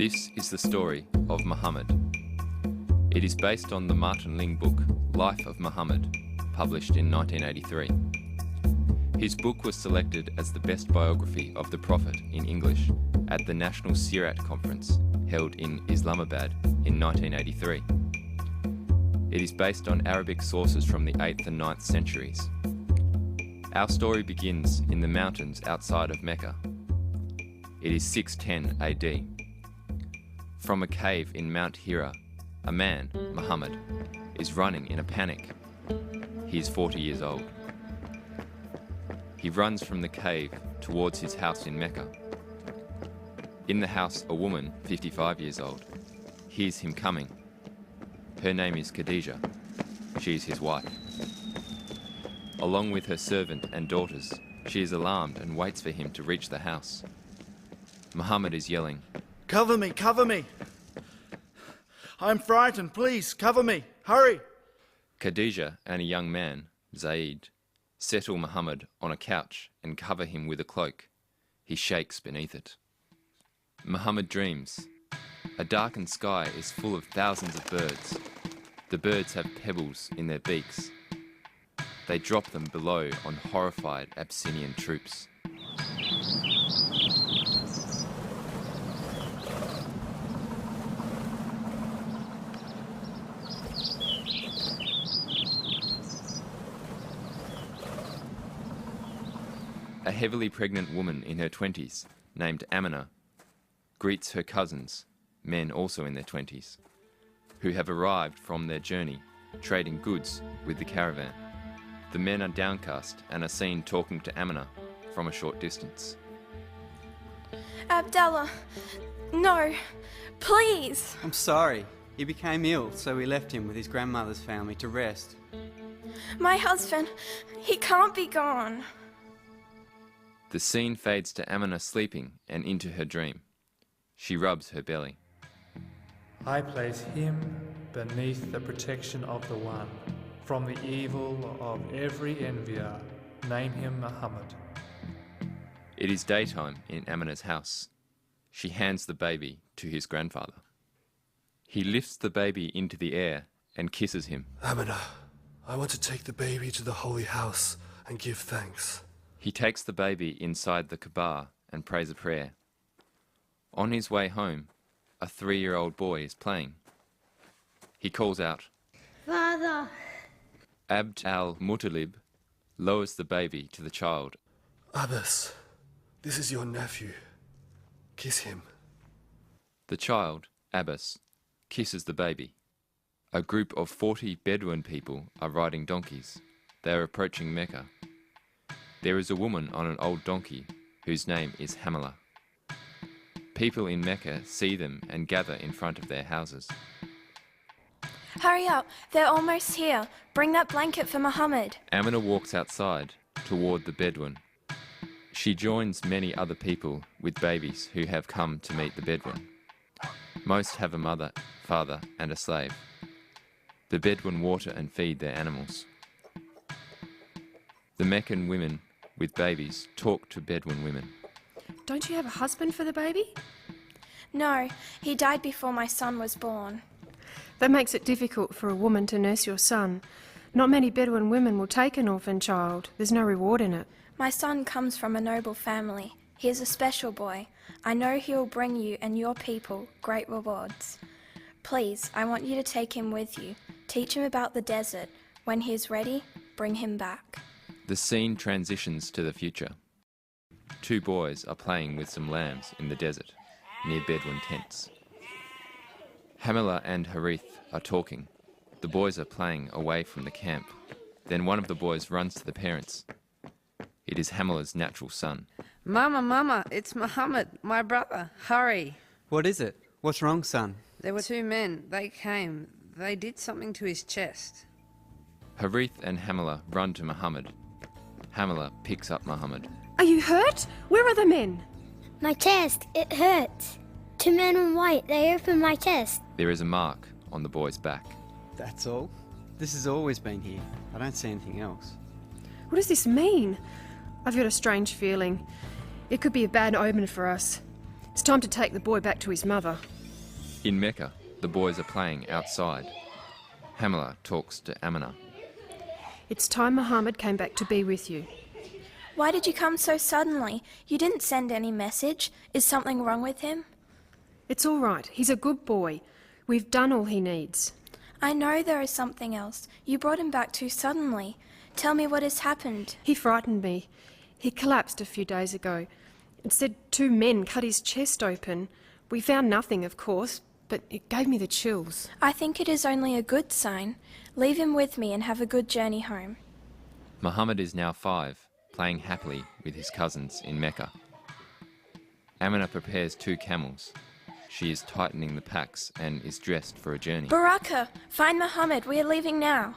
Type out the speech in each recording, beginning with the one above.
This is the story of Muhammad. It is based on the Martin Lings book, Life of Muhammad, published in 1983. His book was selected as the best biography of the Prophet in English at the National Sirat Conference held in Islamabad in 1983. It is based on Arabic sources from the 8th and 9th centuries. Our story begins in the mountains outside of Mecca. It is 610 AD. From a cave in Mount Hira, a man, Muhammad, is running in a panic. He is 40 years old. He runs from the cave towards his house in Mecca. In the house, a woman, 55 years old, hears him coming. Her name is Khadija. She is his wife. Along with her servant and daughters, she is alarmed and waits for him to reach the house. Muhammad is yelling, "Cover me, cover me! I'm frightened, please, cover me, hurry!" Khadija and a young man, Zaid, settle Muhammad on a couch and cover him with a cloak. He shakes beneath it. Muhammad dreams. A darkened sky is full of thousands of birds. The birds have pebbles in their beaks. They drop them below on horrified Abyssinian troops. A heavily pregnant woman in her 20s, named Amina, greets her cousins, men also in their 20s, who have arrived from their journey, trading goods with the caravan. The men are downcast and are seen talking to Amina from a short distance. Abdallah, no, please. I'm sorry. He became ill, so we left him with his grandmother's family to rest. My husband, he can't be gone. The scene fades to Amina sleeping and into her dream. She rubs her belly. I place him beneath the protection of the One. From the evil of every envier, name him Muhammad. It is daytime in Amina's house. She hands the baby to his grandfather. He lifts the baby into the air and kisses him. "Amina, I want to take the baby to the holy house and give thanks." He takes the baby inside the Kaaba and prays a prayer. On his way home, a 3-year-old boy is playing. He calls out, "Father!" Abd al-Muttalib lowers the baby to the child. "Abbas, this is your nephew. Kiss him." The child, Abbas, kisses the baby. A group of 40 Bedouin people are riding donkeys. They are approaching Mecca. There is a woman on an old donkey whose name is Hamala. People in Mecca see them and gather in front of their houses. Hurry up, they're almost here. Bring that blanket for Muhammad. Amina walks outside toward the Bedouin. She joins many other people with babies who have come to meet the Bedouin. Most have a mother, father, and a slave. The Bedouin water and feed their animals. The Meccan women with babies talk to Bedouin women. "Don't you have a husband for the baby?" No, he died before my son was born. That makes it difficult for a woman to nurse your son. Not many Bedouin women will take an orphan child. There's no reward in it. My son comes from a noble family. He is a special boy. I know he will bring you and your people great rewards. Please, I want you to take him with you. Teach him about the desert. When he is ready, bring him back. The scene transitions to the future. 2 boys are playing with some lambs in the desert, near Bedouin tents. Hamila and Harith are talking. The boys are playing away from the camp. Then one of the boys runs to the parents. It is Hamila's natural son. Mama, it's Muhammad, my brother. Hurry. What is it? What's wrong, son? There were 2 men. They came. They did something to his chest. Harith and Hamila run to Muhammad. Hamila picks up Muhammad. "Are you hurt? Where are the men?" "My chest, it hurts. 2 men in white, they opened my chest." There is a mark on the boy's back. That's all? This has always been here. I don't see anything else. What does this mean? I've got a strange feeling. It could be a bad omen for us. It's time to take the boy back to his mother. In Mecca, the boys are playing outside. Hamila talks to Amina. It's time Muhammad came back to be with you. Why did you come so suddenly? You didn't send any message. Is something wrong with him? It's all right. He's a good boy. We've done all he needs. I know there is something else. You brought him back too suddenly. Tell me what has happened. He frightened me. He collapsed a few days ago. It said 2 men cut his chest open. We found nothing, of course, but it gave me the chills. I think it is only a good sign. Leave him with me and have a good journey home. Muhammad is now 5, playing happily with his cousins in Mecca. Amina prepares 2 camels. She is tightening the packs and is dressed for a journey. Baraka, find Muhammad. We are leaving now.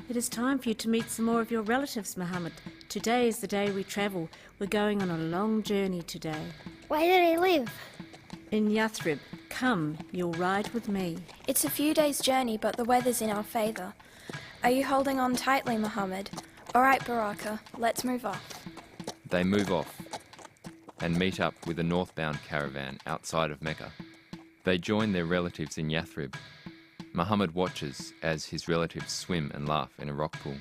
It is time for you to meet some more of your relatives, Muhammad. Today is the day we travel. We're going on a long journey today. Where do they live? In Yathrib. Come, you'll ride with me. It's a few days' journey, but the weather's in our favour. Are you holding on tightly, Muhammad? All right, Baraka, let's move off. They move off and meet up with a northbound caravan outside of Mecca. They join their relatives in Yathrib. Muhammad watches as his relatives swim and laugh in a rock pool.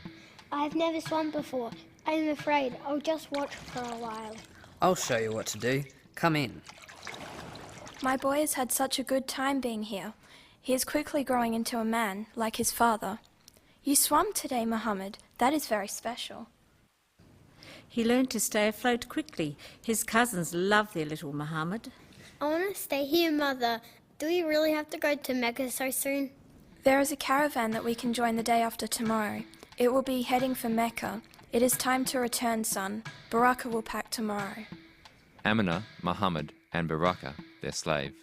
I've never swum before. I'm afraid. I'll just watch for a while. I'll show you what to do. Come in. My boy has had such a good time being here. He is quickly growing into a man, like his father. You swam today, Muhammad. That is very special. He learned to stay afloat quickly. His cousins love their little Muhammad. I want to stay here, Mother. Do we really have to go to Mecca so soon? There is a caravan that we can join the day after tomorrow. It will be heading for Mecca. It is time to return, son. Baraka will pack tomorrow. Amina, Muhammad and Baraka, their slave,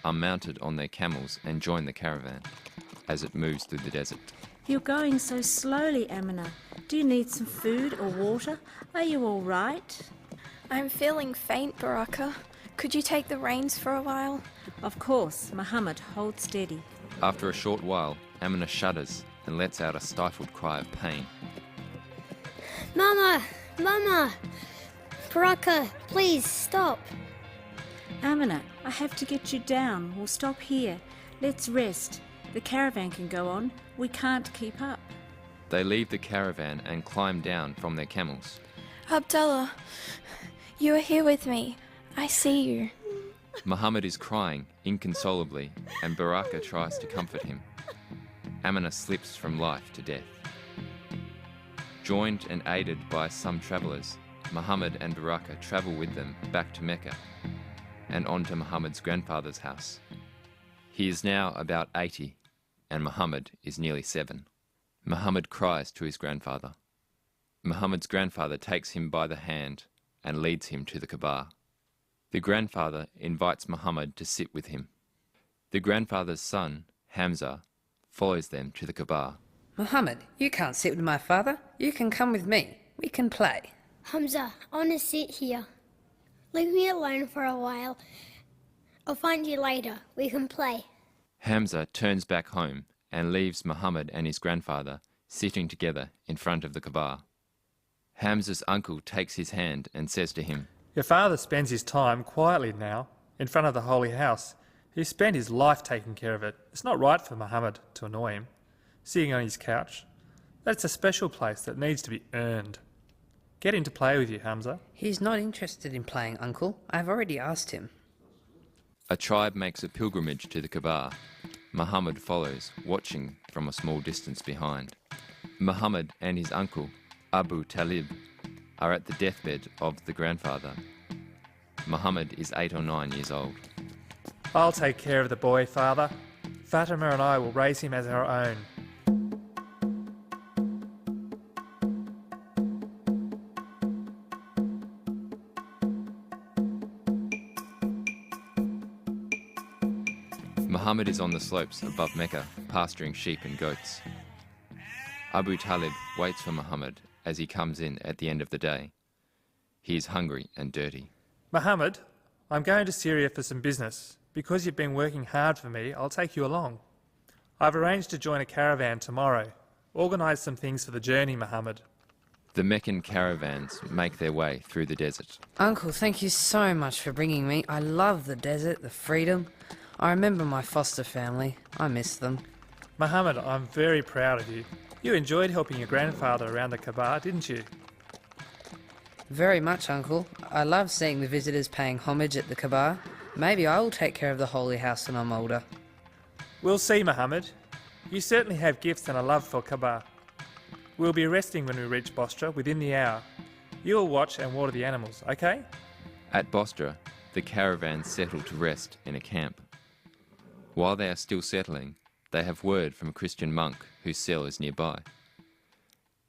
are mounted on their camels and join the caravan as it moves through the desert. You're going so slowly, Amina. Do you need some food or water? Are you all right? I'm feeling faint, Baraka. Could you take the reins for a while? Of course. Muhammad, hold steady. After a short while, Amina shudders and lets out a stifled cry of pain. Mama! Mama! Baraka, please stop. Amina, I have to get you down. We'll stop here. Let's rest. The caravan can go on. We can't keep up. They leave the caravan and climb down from their camels. Abdullah, you are here with me. I see you. Muhammad is crying inconsolably and Baraka tries to comfort him. Amina slips from life to death. Joined and aided by some travellers, Muhammad and Baraka travel with them back to Mecca and on to Muhammad's grandfather's house. He is now about 80 and Muhammad is nearly 7. Muhammad cries to his grandfather. Muhammad's grandfather takes him by the hand and leads him to the Kaaba. The grandfather invites Muhammad to sit with him. The grandfather's son, Hamza, follows them to the Kaaba. Muhammad, you can't sit with my father. You can come with me. We can play. Hamza, I want to sit here. Leave me alone for a while. I'll find you later. We can play. Hamza turns back home and leaves Muhammad and his grandfather sitting together in front of the Kaaba. Hamza's uncle takes his hand and says to him, Your father spends his time quietly now, in front of the holy house. He spent his life taking care of it. It's not right for Muhammad to annoy him, sitting on his couch. That's a special place that needs to be earned. Get him to play with you, Hamza. He's not interested in playing, Uncle. I've already asked him. A tribe makes a pilgrimage to the Kaaba. Muhammad follows, watching from a small distance behind. Muhammad and his uncle, Abu Talib, are at the deathbed of the grandfather. Muhammad is 8 or 9 years old. I'll take care of the boy, Father. Fatima and I will raise him as our own. Muhammad is on the slopes above Mecca, pasturing sheep and goats. Abu Talib waits for Muhammad as he comes in at the end of the day. He is hungry and dirty. Muhammad, I'm going to Syria for some business. Because you've been working hard for me, I'll take you along. I've arranged to join a caravan tomorrow. Organise some things for the journey, Muhammad. The Meccan caravans make their way through the desert. Uncle, thank you so much for bringing me. I love the desert, the freedom. I remember my foster family. I miss them. Muhammad, I'm very proud of you. You enjoyed helping your grandfather around the Kaaba, didn't you? Very much, Uncle. I love seeing the visitors paying homage at the Kaaba. Maybe I will take care of the Holy House when I'm older. We'll see, Muhammad. You certainly have gifts and a love for Kaaba. We'll be resting when we reach Bostra within the hour. You'll watch and water the animals, okay? At Bostra, the caravans settle to rest in a camp. While they are still settling, they have word from a Christian monk whose cell is nearby.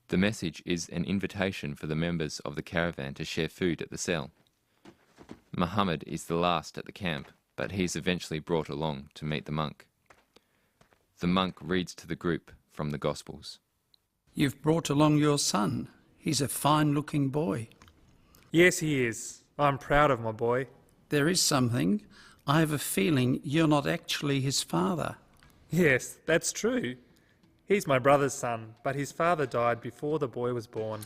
The message is an invitation for the members of the caravan to share food at the cell. Muhammad is the last at the camp, but he is eventually brought along to meet the monk. The monk reads to the group from the Gospels. You've brought along your son. He's a fine-looking boy. Yes, he is. I'm proud of my boy. There is something. I have a feeling you're not actually his father. Yes, that's true. He's my brother's son, but his father died before the boy was born.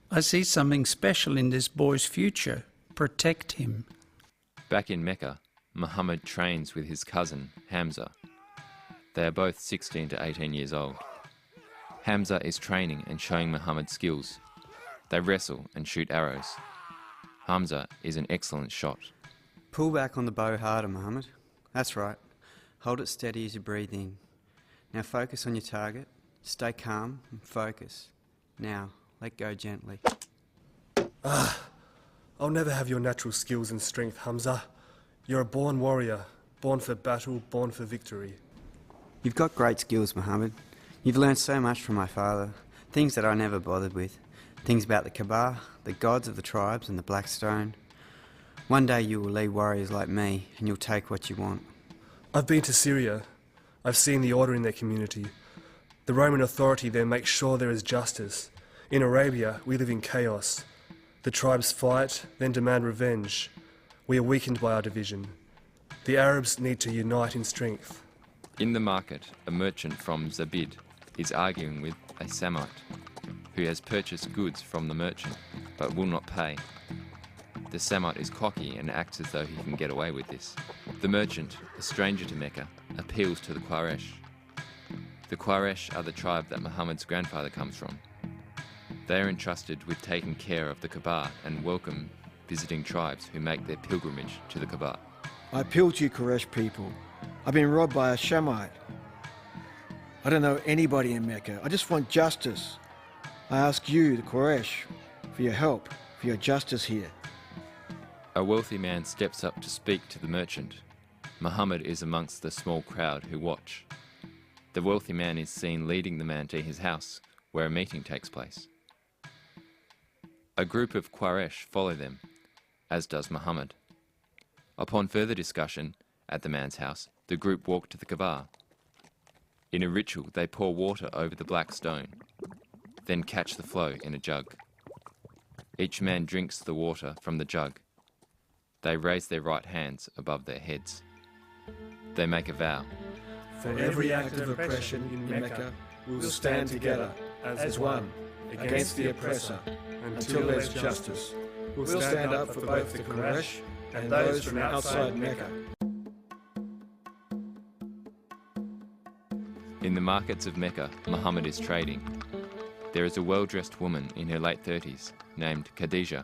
I see something special in this boy's future. Protect him. Back in Mecca, Muhammad trains with his cousin, Hamza. They are both 16 to 18 years old. Hamza is training and showing Muhammad skills. They wrestle and shoot arrows. Hamza is an excellent shot. Pull back on the bow harder, Muhammad. That's right. Hold it steady as you breathe in. Now focus on your target. Stay calm and focus. Now, let go gently. I'll never have your natural skills and strength, Hamza. You're a born warrior, born for battle, born for victory. You've got great skills, Muhammad. You've learned so much from my father. Things that I never bothered with. Things about the Kaaba, the gods of the tribes and the Black Stone. One day you will lead warriors like me and you'll take what you want. I've been to Syria. I've seen the order in their community. The Roman authority there makes sure there is justice. In Arabia, we live in chaos. The tribes fight, then demand revenge. We are weakened by our division. The Arabs need to unite in strength. In the market, a merchant from Zabid is arguing with a Samite who has purchased goods from the merchant but will not pay. The Samite is cocky and acts as though he can get away with this. The merchant, a stranger to Mecca, appeals to the Quraysh. The Quraysh are the tribe that Muhammad's grandfather comes from. They are entrusted with taking care of the Kaaba and welcome visiting tribes who make their pilgrimage to the Kaaba. I appeal to you, Quraysh people. I've been robbed by a Shamite. I don't know anybody in Mecca. I just want justice. I ask you, the Quraysh, for your help, for your justice here. A wealthy man steps up to speak to the merchant. Muhammad is amongst the small crowd who watch. The wealthy man is seen leading the man to his house, where a meeting takes place. A group of Quraysh follow them, as does Muhammad. Upon further discussion at the man's house, the group walk to the Kaaba. In a ritual, they pour water over the black stone, then catch the flow in a jug. Each man drinks the water from the jug. They raise their right hands above their heads. They make a vow. For every act of oppression in Mecca, we'll stand together as one against the oppressor until there's justice. We'll stand up for both the Quraysh and those from outside Mecca. In the markets of Mecca, Muhammad is trading. There is a well-dressed woman in her late 30s named Khadija.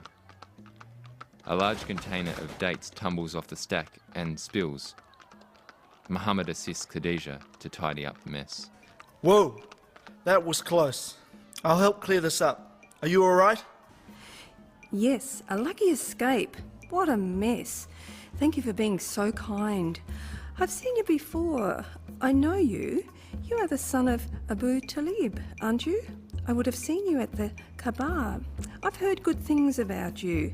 A large container of dates tumbles off the stack and spills. Muhammad assists Khadija to tidy up the mess. Whoa, that was close. I'll help clear this up. Are you all right? Yes, a lucky escape. What a mess. Thank you for being so kind. I've seen you before. I know you. You are the son of Abu Talib, aren't you? I would have seen you at the Kaaba. I've heard good things about you.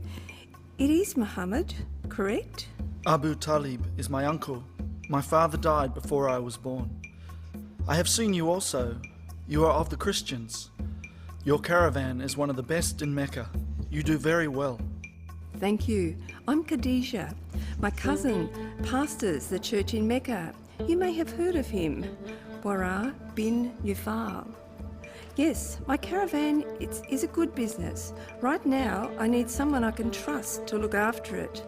It is Muhammad, correct? Abu Talib is my uncle. My father died before I was born. I have seen you also. You are of the Christians. Your caravan is one of the best in Mecca. You do very well. Thank you. I'm Khadija. My cousin pastors the church in Mecca. You may have heard of him, Wara bin Yufal. Yes, my caravan is a good business. Right now, I need someone I can trust to look after it.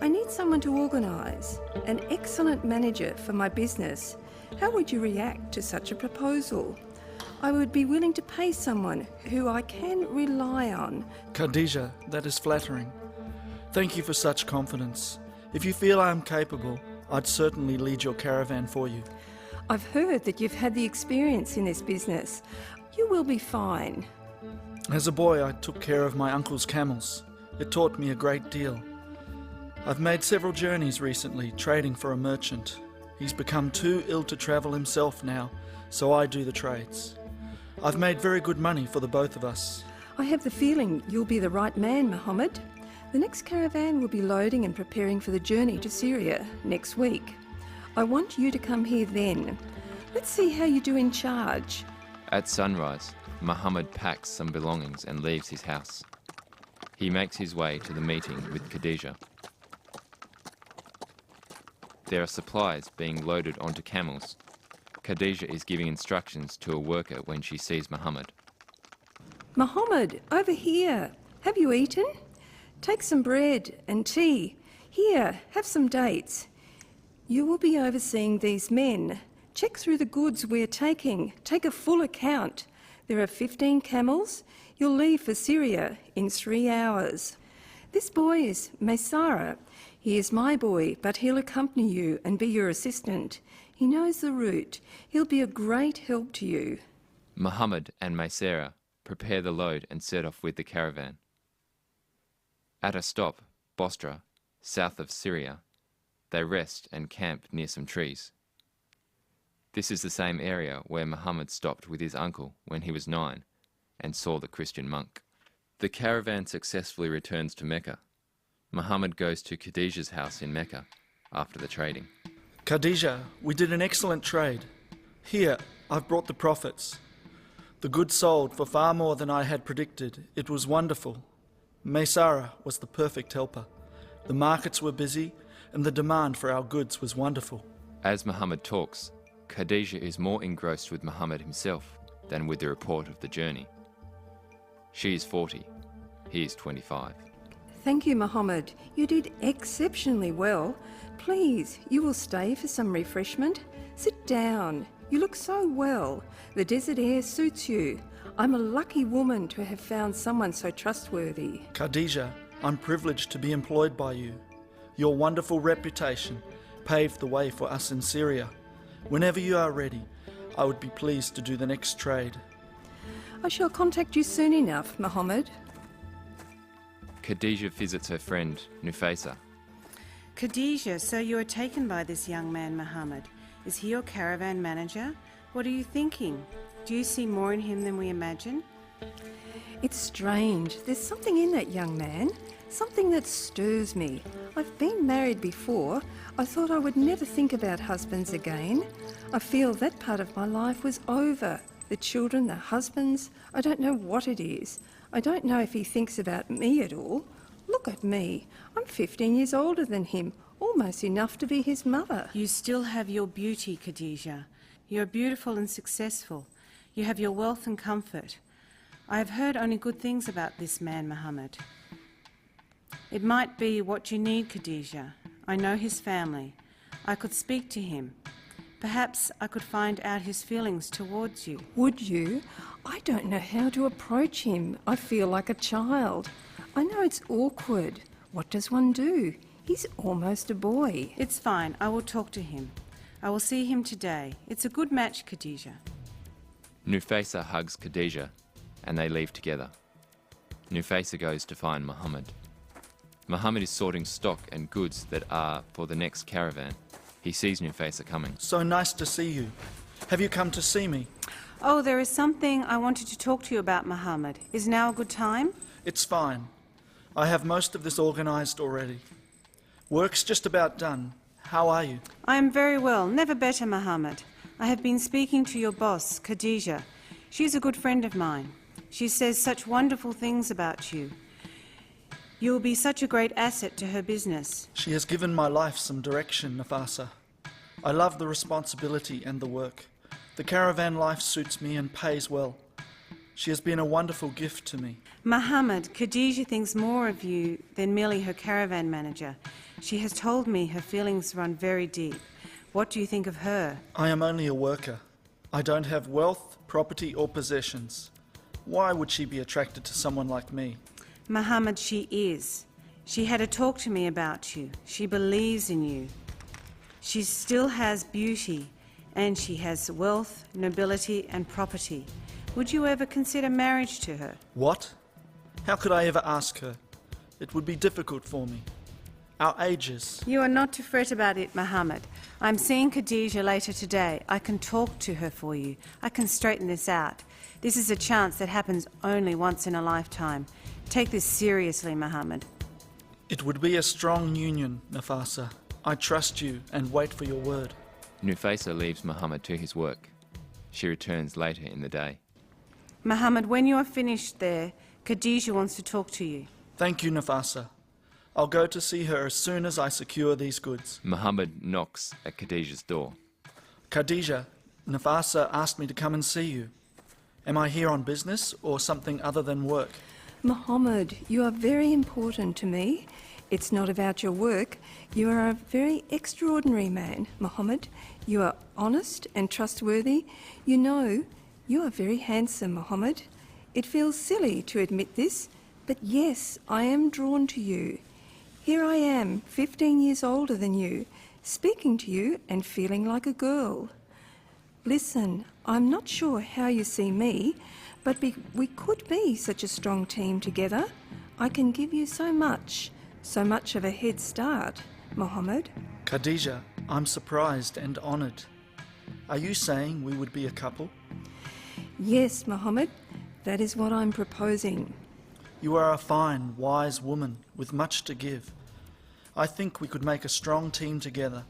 I need someone to organise, an excellent manager for my business. How would you react to such a proposal? I would be willing to pay someone who I can rely on. Khadija, that is flattering. Thank you for such confidence. If you feel I am capable, I'd certainly lead your caravan for you. I've heard that you've had the experience in this business. You will be fine. As a boy, I took care of my uncle's camels. It taught me a great deal. I've made several journeys recently, trading for a merchant. He's become too ill to travel himself now, so I do the trades. I've made very good money for the both of us. I have the feeling you'll be the right man, Muhammad. The next caravan will be loading and preparing for the journey to Syria next week. I want you to come here then. Let's see how you do in charge. At sunrise, Muhammad packs some belongings and leaves his house. He makes his way to the meeting with Khadija. There are supplies being loaded onto camels. Khadija is giving instructions to a worker when she sees Muhammad. Muhammad, over here. Have you eaten? Take some bread and tea. Here, have some dates. You will be overseeing these men. Check through the goods we're taking. Take a full account. There are 15 camels. You'll leave for Syria in 3 hours. This boy is Maysara. He is my boy, but he'll accompany you and be your assistant. He knows the route. He'll be a great help to you. Muhammad and Maysara prepare the load and set off with the caravan. At a stop, Bostra, south of Syria, they rest and camp near some trees. This is the same area where Muhammad stopped with his uncle when he was 9 and saw the Christian monk. The caravan successfully returns to Mecca. Muhammad goes to Khadija's house in Mecca after the trading. Khadija, we did an excellent trade. Here, I've brought the profits. The goods sold for far more than I had predicted. It was wonderful. Maysara was the perfect helper. The markets were busy, and the demand for our goods was wonderful. As Muhammad talks, Khadija is more engrossed with Muhammad himself than with the report of the journey. She is 40, he is 25. Thank you, Muhammad. You did exceptionally well. Please, you will stay for some refreshment? Sit down. You look so well. The desert air suits you. I'm a lucky woman to have found someone so trustworthy. Khadija, I'm privileged to be employed by you. Your wonderful reputation paved the way for us in Syria. Whenever you are ready, I would be pleased to do the next trade. I shall contact you soon enough, Muhammad. Khadija visits her friend, Nufaisa. Khadija, so you are taken by this young man, Muhammad. Is he your caravan manager? What are you thinking? Do you see more in him than we imagine? It's strange. There's something in that young man. Something that stirs me. I've been married before. I thought I would never think about husbands again. I feel that part of my life was over. The children, the husbands, I don't know what it is. I don't know if he thinks about me at all. Look at me. I'm 15 years older than him, almost enough to be his mother. You still have your beauty, Khadija. You are beautiful and successful. You have your wealth and comfort. I have heard only good things about this man, Muhammad. It might be what you need, Khadija. I know his family. I could speak to him. Perhaps I could find out his feelings towards you. Would you? I don't know how to approach him. I feel like a child. I know it's awkward. What does one do? He's almost a boy. It's fine. I will talk to him. I will see him today. It's a good match, Khadija. Nufaisa hugs Khadija and they leave together. Nufaisa goes to find Muhammad. Muhammad is sorting stock and goods that are for the next caravan. He sees Nufaisa coming. So nice to see you. Have you come to see me? Oh, there is something I wanted to talk to you about, Muhammad. Is now a good time? It's fine. I have most of this organised already. Work's just about done. How are you? I am very well, never better, Muhammad. I have been speaking to your boss, Khadija. She's a good friend of mine. She says such wonderful things about you. You will be such a great asset to her business. She has given my life some direction, Nafasa. I love the responsibility and the work. The caravan life suits me and pays well. She has been a wonderful gift to me. Muhammad, Khadija thinks more of you than merely her caravan manager. She has told me her feelings run very deep. What do you think of her? I am only a worker. I don't have wealth, property or possessions. Why would she be attracted to someone like me? Muhammad, she is. She had a talk to me about you. She believes in you. She still has beauty, and she has wealth, nobility and property. Would you ever consider marriage to her? What? How could I ever ask her? It would be difficult for me. Our ages. You are not to fret about it, Muhammad. I'm seeing Khadija later today. I can talk to her for you. I can straighten this out. This is a chance that happens only once in a lifetime. Take this seriously, Muhammad. It would be a strong union, Nafasa. I trust you and wait for your word. Nufaysa leaves Muhammad to his work. She returns later in the day. Muhammad, when you are finished there, Khadija wants to talk to you. Thank you, Nafasa. I'll go to see her as soon as I secure these goods. Muhammad knocks at Khadija's door. Khadija, Nafasa asked me to come and see you. Am I here on business or something other than work? Muhammad, you are very important to me. It's not about your work. You are a very extraordinary man, Muhammad. You are honest and trustworthy. You know, you are very handsome, Muhammad. It feels silly to admit this, but yes, I am drawn to you. Here I am, 15 years older than you, speaking to you and feeling like a girl. Listen, I'm not sure how you see me, but we could be such a strong team together. I can give you so much of a head start, Muhammad. Khadija, I'm surprised and honoured. Are you saying we would be a couple? Yes, Muhammad, that is what I'm proposing. You are a fine, wise woman with much to give. I think we could make a strong team together.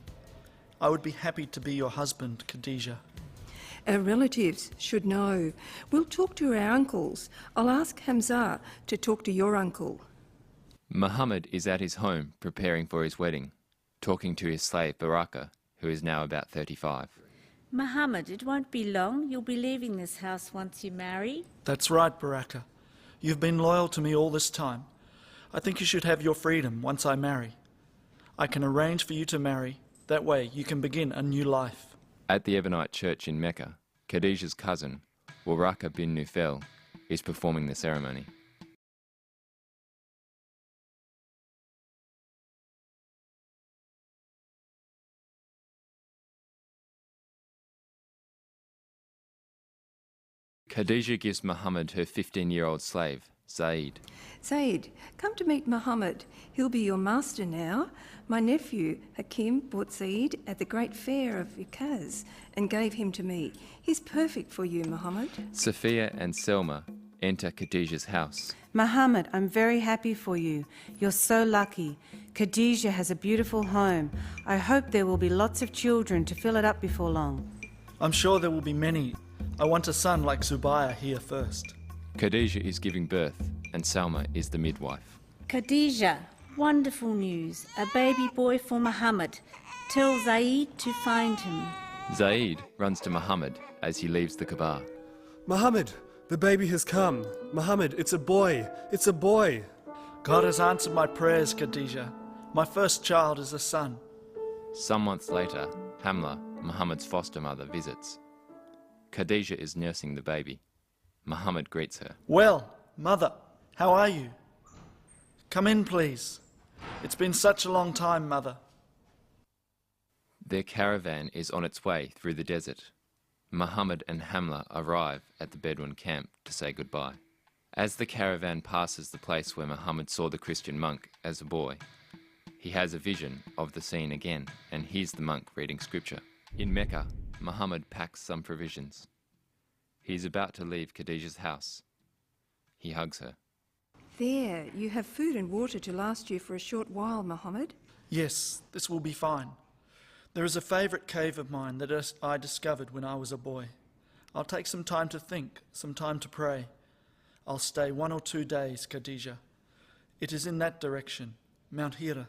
I would be happy to be your husband, Khadija. Our relatives should know. We'll talk to our uncles. I'll ask Hamza to talk to your uncle. Muhammad is at his home preparing for his wedding, talking to his slave Baraka, who is now about 35. Muhammad, it won't be long. You'll be leaving this house once you marry. That's right, Baraka. You've been loyal to me all this time. I think you should have your freedom once I marry. I can arrange for you to marry. That way you can begin a new life. At the Ebonite church in Mecca, Khadija's cousin, Waraka bin Nufel, is performing the ceremony. Khadija gives Muhammad her 15-year-old slave, Zaid. Zaid, come to meet Muhammad. He'll be your master now. My nephew, Hakim, bought Zaid at the great fair of Ukaz and gave him to me. He's perfect for you, Muhammad. Sophia and Selma enter Khadija's house. Muhammad, I'm very happy for you. You're so lucky. Khadija has a beautiful home. I hope there will be lots of children to fill it up before long. I'm sure there will be many. I want a son like Zubair here first. Khadija is giving birth and Salma is the midwife. Khadija, wonderful news. A baby boy for Muhammad. Tell Zaid to find him. Zaid runs to Muhammad as he leaves the Kaaba. Muhammad, the baby has come. Muhammad, it's a boy. It's a boy. God has answered my prayers, Khadija. My first child is a son. Some months later, Hamla, Muhammad's foster mother, visits. Khadija is nursing the baby. Muhammad greets her. Well, mother, how are you? Come in, please. It's been such a long time, mother. Their caravan is on its way through the desert. Muhammad and Hamla arrive at the Bedouin camp to say goodbye. As the caravan passes the place where Muhammad saw the Christian monk as a boy, he has a vision of the scene again and hears the monk reading scripture. In Mecca, Muhammad packs some provisions. He is about to leave Khadija's house. He hugs her. There, you have food and water to last you for a short while, Muhammad. Yes, this will be fine. There is a favourite cave of mine that I discovered when I was a boy. I'll take some time to think, some time to pray. I'll stay 1 or 2 days, Khadija. It is in that direction, Mount Hira.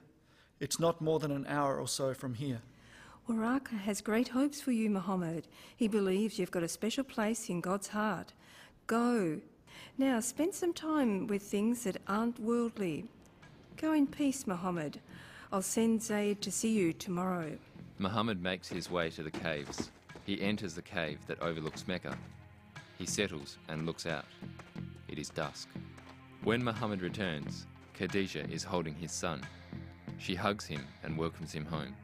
It's not more than an hour or so from here. Waraka has great hopes for you, Muhammad. He believes you've got a special place in God's heart. Go. Now spend some time with things that aren't worldly. Go in peace, Muhammad. I'll send Zaid to see you tomorrow. Muhammad makes his way to the caves. He enters the cave that overlooks Mecca. He settles and looks out. It is dusk. When Muhammad returns, Khadija is holding his son. She hugs him and welcomes him home.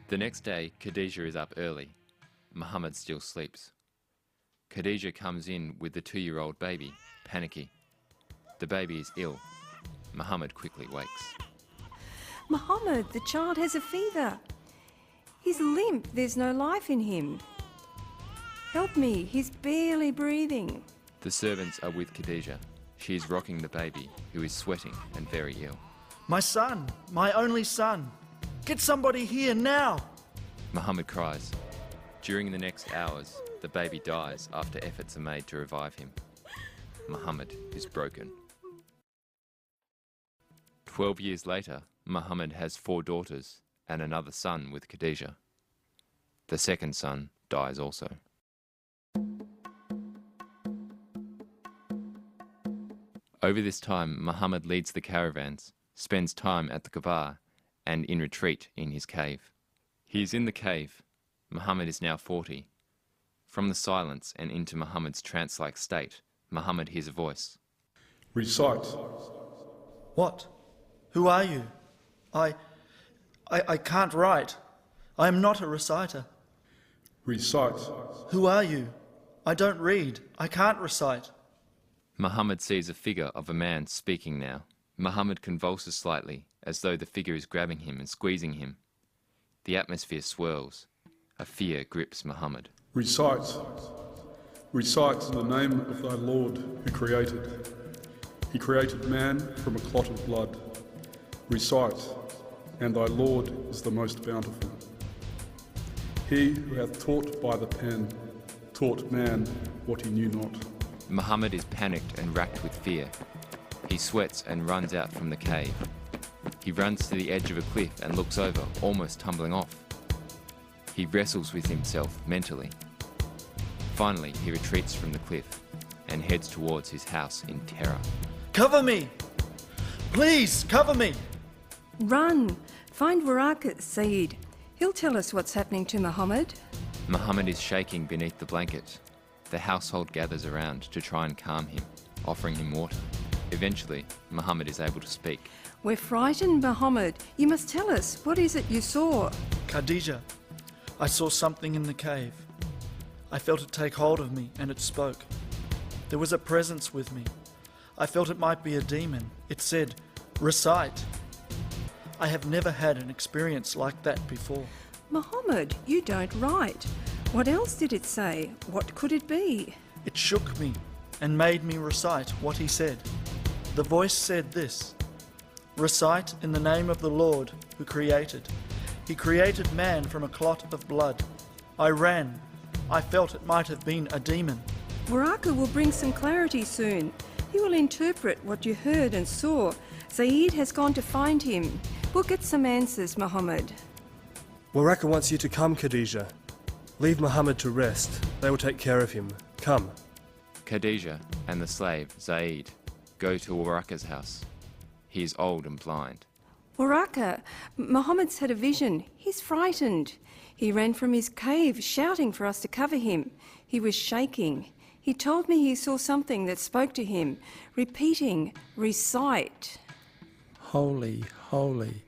The next day, Khadija is up early. Muhammad still sleeps. Khadija comes in with the 2-year-old baby, panicky. The baby is ill. Muhammad quickly wakes. Muhammad, the child has a fever. He's limp, there's no life in him. Help me, he's barely breathing. The servants are with Khadija. She is rocking the baby, who is sweating and very ill. My son, my only son. Get somebody here now. Muhammad cries. During the next hours, the baby dies after efforts are made to revive him. Muhammad is broken. 12 years later, Muhammad has 4 daughters and another son with Khadija. The second son dies also. Over this time, Muhammad leads the caravans, spends time at the Kaaba, and in retreat in his cave. He is in the cave. Muhammad is now 40. From the silence and into Muhammad's trance-like state, Muhammad hears a voice. Recite. What? Who are you? I can't write. I am not a reciter. Recite. Who are you? I don't read. I can't recite. Muhammad sees a figure of a man speaking now. Muhammad convulses slightly, as though the figure is grabbing him and squeezing him. The atmosphere swirls. A fear grips Muhammad. Recite. Recite in the name of thy Lord who created. He created man from a clot of blood. Recite, and thy Lord is the most bountiful. He who hath taught by the pen, taught man what he knew not. Muhammad is panicked and racked with fear. He sweats and runs out from the cave. He runs to the edge of a cliff and looks over, almost tumbling off. He wrestles with himself mentally. Finally, he retreats from the cliff and heads towards his house in terror. Cover me! Please, cover me! Run! Find Waraka, Saeed. He'll tell us what's happening to Muhammad. Muhammad is shaking beneath the blanket. The household gathers around to try and calm him, offering him water. Eventually, Muhammad is able to speak. We're frightened, Muhammad. You must tell us. What is it you saw? Khadija, I saw something in the cave. I felt it take hold of me and it spoke. There was a presence with me. I felt it might be a demon. It said, recite. I have never had an experience like that before. Muhammad, you don't write. What else did it say? What could it be? It shook me and made me recite what he said. The voice said this, recite in the name of the Lord who created. He created man from a clot of blood. I ran. I felt it might have been a demon. Waraka will bring some clarity soon. He will interpret what you heard and saw. Zaid has gone to find him. We'll get some answers, Muhammad. Waraka wants you to come, Khadija. Leave Muhammad to rest. They will take care of him. Come. Khadija and the slave, Zaid, go to Waraka's house. He is old and blind. Waraka, Muhammad's had a vision. He's frightened. He ran from his cave, shouting for us to cover him. He was shaking. He told me he saw something that spoke to him, repeating, recite. Holy, holy.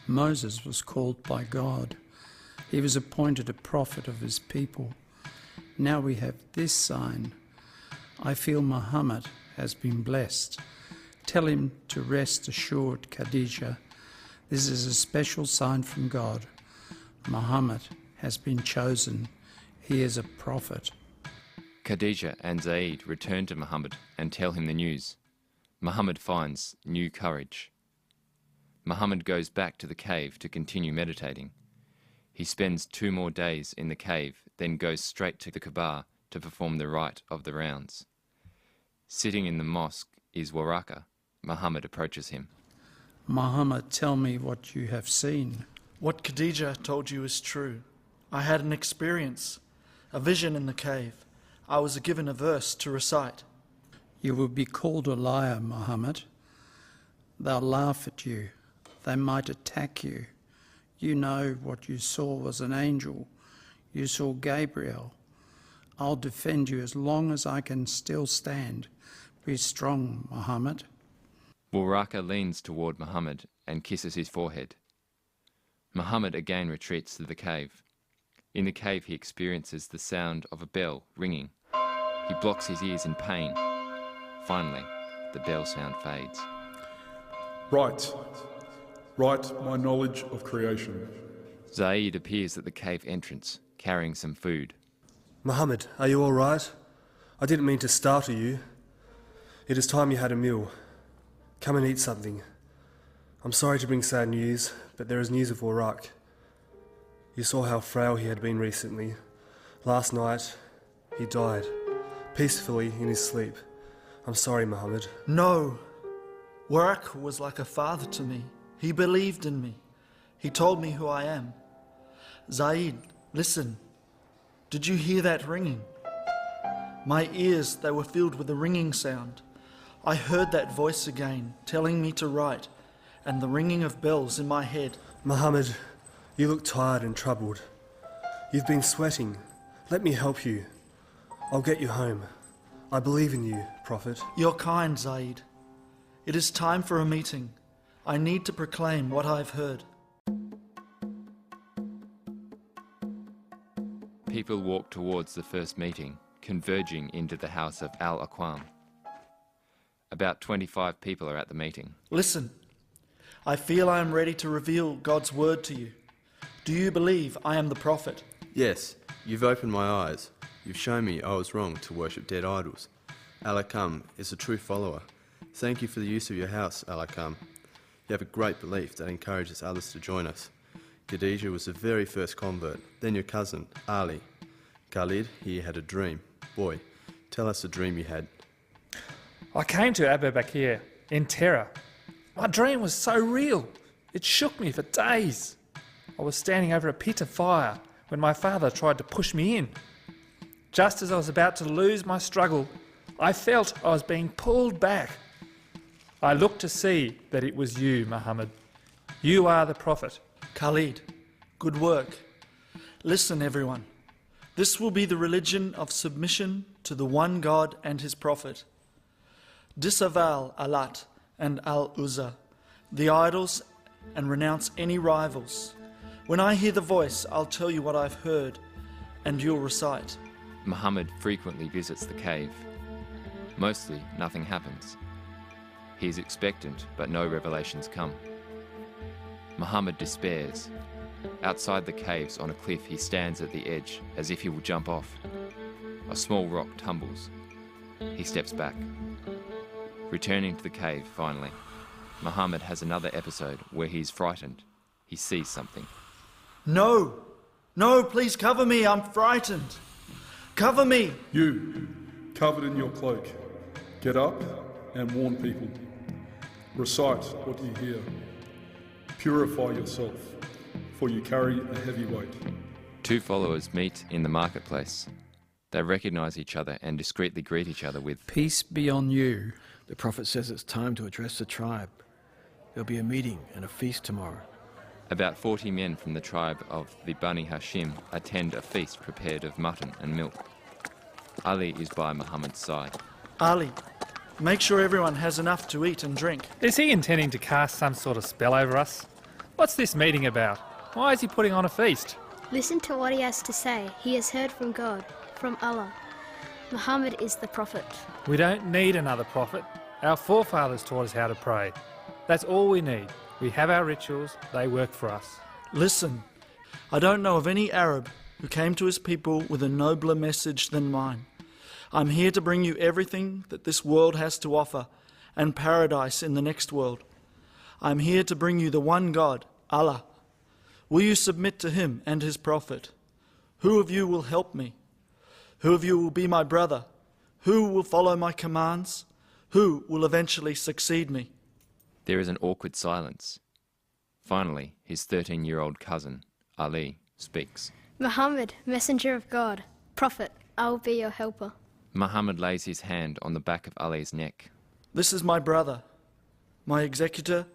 Moses was called by God. He was appointed a prophet of his people. Now we have this sign. I feel Muhammad has been blessed. Tell him to rest assured, Khadija. This is a special sign from God. Muhammad has been chosen. He is a prophet. Khadija and Zaid return to Muhammad and tell him the news. Muhammad finds new courage. Muhammad goes back to the cave to continue meditating. He spends 2 more days in the cave, then goes straight to the Kaaba to perform the rite of the rounds. Sitting in the mosque is Waraka. Muhammad approaches him. Muhammad, tell me what you have seen. What Khadija told you is true. I had an experience, a vision in the cave. I was given a verse to recite. You will be called a liar, Muhammad. They'll laugh at you. They might attack you. You know what you saw was an angel. You saw Gabriel. I'll defend you as long as I can still stand. Be strong, Muhammad. Waraka leans toward Muhammad and kisses his forehead. Muhammad again retreats to the cave. In the cave he experiences the sound of a bell ringing. He blocks his ears in pain. Finally, the bell sound fades. Right, my knowledge of creation. Zaid appears at the cave entrance, carrying some food. Muhammad, are you all right? I didn't mean to startle you. It is time you had a meal. Come and eat something. I'm sorry to bring sad news, but there is news of Waraq. You saw how frail he had been recently. Last night, he died, peacefully in his sleep. I'm sorry, Muhammad. No. Waraq was like a father to me. He believed in me. He told me who I am. Zaid, listen. Did you hear that ringing? My ears, they were filled with a ringing sound. I heard that voice again, telling me to write, and the ringing of bells in my head. Muhammad, you look tired and troubled. You've been sweating. Let me help you. I'll get you home. I believe in you, Prophet. You're kind, Zaid. It is time for a meeting. I need to proclaim what I've heard. People walk towards the first meeting, converging into the house of Al-Aqwam. About 25 people are at the meeting. Listen, I feel I am ready to reveal God's word to you. Do you believe I am the prophet? Yes, you've opened my eyes. You've shown me I was wrong to worship dead idols. Al-Aqam is a true follower. Thank you for the use of your house, Al-Aqam. You have a great belief that encourages others to join us. Khadija was the very first convert, then your cousin, Ali. Khalid, he had a dream. Boy, tell us the dream you had. I came to Abu Bakr in terror. My dream was so real. It shook me for days. I was standing over a pit of fire when my father tried to push me in. Just as I was about to lose my struggle, I felt I was being pulled back. I looked to see that it was you, Muhammad. You are the prophet. Khalid, good work. Listen, everyone. This will be the religion of submission to the one God and his prophet. Disavow Alat and Al-Uzza, the idols, and renounce any rivals. When I hear the voice, I'll tell you what I've heard, and you'll recite. Muhammad frequently visits the cave. Mostly, nothing happens. He is expectant, but no revelations come. Muhammad despairs. Outside the caves on a cliff, he stands at the edge as if he will jump off. A small rock tumbles. He steps back. Returning to the cave, finally, Muhammad has another episode where he is frightened. He sees something. No! No, please cover me, I'm frightened. Cover me! You, covered in your cloak, get up and warn people. Recite what you hear. Purify yourself, for you carry a heavy weight. Two followers meet in the marketplace. They recognize each other and discreetly greet each other with, "Peace be on you." The Prophet says it's time to address the tribe. There'll be a meeting and a feast tomorrow. About 40 men from the tribe of the Bani Hashim attend a feast prepared of mutton and milk. Ali is by Muhammad's side. Ali, make sure everyone has enough to eat and drink. Is he intending to cast some sort of spell over us? What's this meeting about? Why is he putting on a feast? Listen to what he has to say. He has heard from God, from Allah. Muhammad is the prophet. We don't need another prophet. Our forefathers taught us how to pray. That's all we need. We have our rituals, they work for us. Listen, I don't know of any Arab who came to his people with a nobler message than mine. I'm here to bring you everything that this world has to offer and paradise in the next world. I'm here to bring you the one God, Allah. Will you submit to him and his prophet? Who of you will help me? Who of you will be my brother? Who will follow my commands? Who will eventually succeed me? There is an awkward silence. Finally, his 13-year-old cousin, Ali, speaks. Muhammad, messenger of God, prophet, I will be your helper. Muhammad lays his hand on the back of Ali's neck. This is my brother, my executor,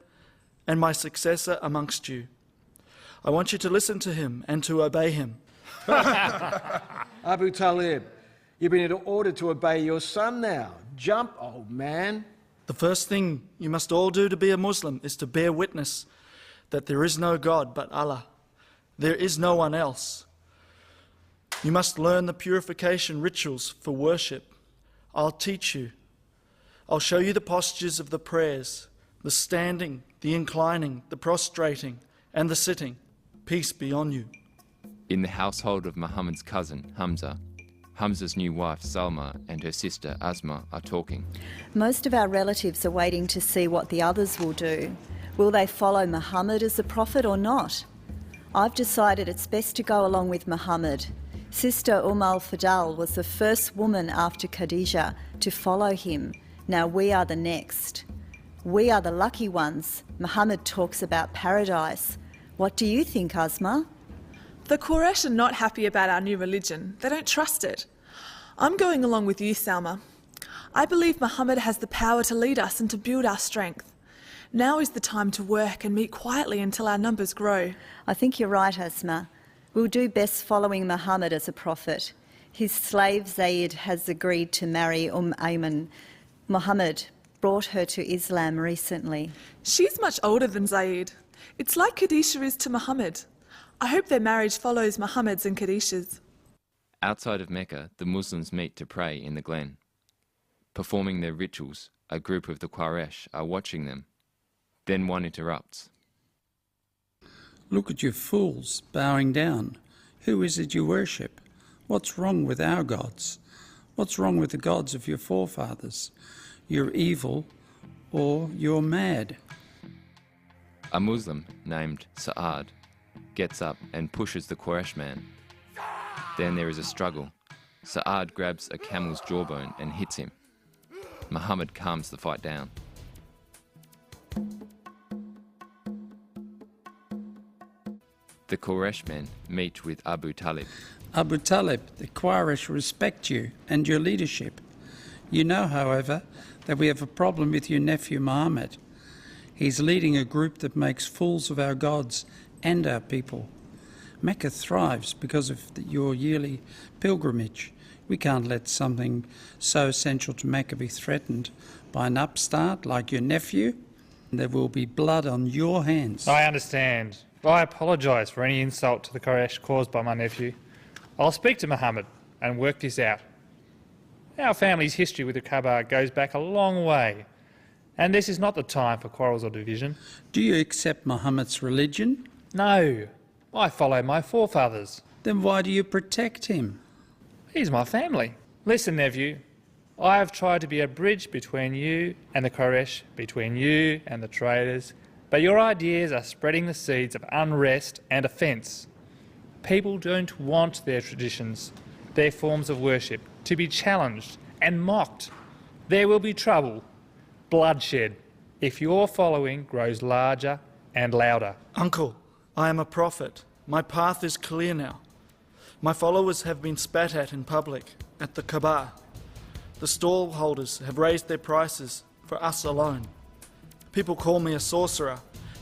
and my successor amongst you. I want you to listen to him and to obey him. Abu Talib, you've been ordered to obey your son now. Jump, old man. The first thing you must all do to be a Muslim is to bear witness that there is no God but Allah. There is no one else. You must learn the purification rituals for worship. I'll teach you. I'll show you the postures of the prayers, the standing, the inclining, the prostrating, and the sitting. Peace be on you. In the household of Muhammad's cousin, Hamza, Hamza's new wife, Salma, and her sister, Asma, are talking. Most of our relatives are waiting to see what the others will do. Will they follow Muhammad as a prophet or not? I've decided it's best to go along with Muhammad. Sister al-Fadl was the first woman after Khadija to follow him. Now we are the next. We are the lucky ones. Muhammad talks about paradise. What do you think, Asma? The Quraysh are not happy about our new religion. They don't trust it. I'm going along with you, Salma. I believe Muhammad has the power to lead us and to build our strength. Now is the time to work and meet quietly until our numbers grow. I think you're right, Asma. We'll do best following Muhammad as a prophet. His slave Zayd has agreed to marry Ayman. Muhammad brought her to Islam recently. She's much older than Zayd. It's like Khadija is to Muhammad. I hope their marriage follows Muhammad's and Khadijah's. Outside of Mecca, the Muslims meet to pray in the glen. Performing their rituals, a group of the Quraysh are watching them. Then one interrupts. Look at you fools, bowing down. Who is it you worship? What's wrong with our gods? What's wrong with the gods of your forefathers? You're evil or you're mad. A Muslim named Sa'ad gets up and pushes the Quraysh man. Then there is a struggle. Sa'ad grabs a camel's jawbone and hits him. Muhammad calms the fight down. The Quraysh men meet with Abu Talib. Abu Talib, the Quraysh respect you and your leadership. You know, however, that we have a problem with your nephew Muhammad. He's leading a group that makes fools of our gods and our people. Mecca thrives because of your yearly pilgrimage. We can't let something so essential to Mecca be threatened by an upstart like your nephew. There will be blood on your hands. I understand. I apologise for any insult to the Quraysh caused by my nephew. I'll speak to Muhammad and work this out. Our family's history with the Kaaba goes back a long way, and this is not the time for quarrels or division. Do you accept Muhammad's religion? No, I follow my forefathers. Then why do you protect him? He's my family. Listen, nephew, I have tried to be a bridge between you and the Quraysh, between you and the traders, but your ideas are spreading the seeds of unrest and offence. People don't want their traditions, their forms of worship, to be challenged and mocked. There will be trouble, bloodshed, if your following grows larger and louder. Uncle, I am a prophet. My path is clear now. My followers have been spat at in public, at the Kaaba. The stall holders have raised their prices for us alone. People call me a sorcerer.